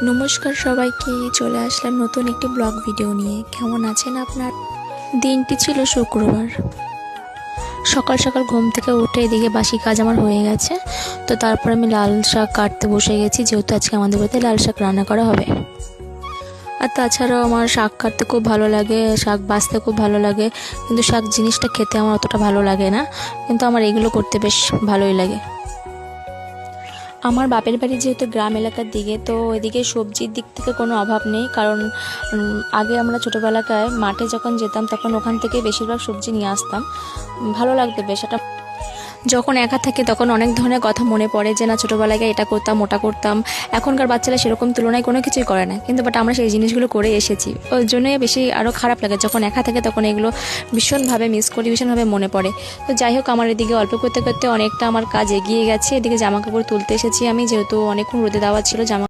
নমস্কার সবাইকে, চলে আসলাম নতুন একটি ব্লগ ভিডিও নিয়ে। কেমন আছেন আপনার? দিনটি ছিল শুক্রবার। সকাল সকাল ঘুম থেকে উঠে এদিকে বাসি কাজ আমার হয়ে গেছে। তো তারপর আমি লাল শাক কাটতে বসে গেছি, যেহেতু আজকে আমাদের বাড়িতে লাল শাক রান্না করা হবে। আর তাছাড়াও আমার শাক কাটতে খুব ভালো লাগে, শাক বাছতে খুব ভালো লাগে, কিন্তু শাক জিনিসটা খেতে আমার অতটা ভালো লাগে না, কিন্তু আমার এগুলো করতে বেশ ভালোই লাগে। আমার বাপের বাড়ি যেহেতু গ্রাম এলাকার দিকে, তো এদিকে সবজির দিক থেকে কোনো অভাব নেই। কারণ আগে আমরা ছোটোবেলাকায় মাঠে যখন যেতাম তখন ওখান থেকে বেশিরভাগ সবজি নিয়ে আসতাম। ভালো লাগতো বেশ। এটা যখন একা থাকে তখন অনেক ধরনের কথা মনে পড়ে, যে না ছোটোবেলায় এটা করতাম ওটা করতাম। এখনকার বাচ্চারা সেরকম তুলনায় কোনো কিছুই করে না, কিন্তু বাট আমরা সেই জিনিসগুলো করে এসেছি, ওই জন্যই বেশি আরও খারাপ লাগে। যখন একা থাকে তখন এগুলো ভীষণভাবে মিস করি, ভীষণভাবে মনে পড়ে। তো যাই হোক, আমার এদিকে অল্প করতে করতে অনেকটা আমার কাজ এগিয়ে গেছে। এদিকে জামা কাপড় তুলতে এসেছি আমি, যেহেতু অনেকক্ষণ রোদে দেওয়া ছিল জামা।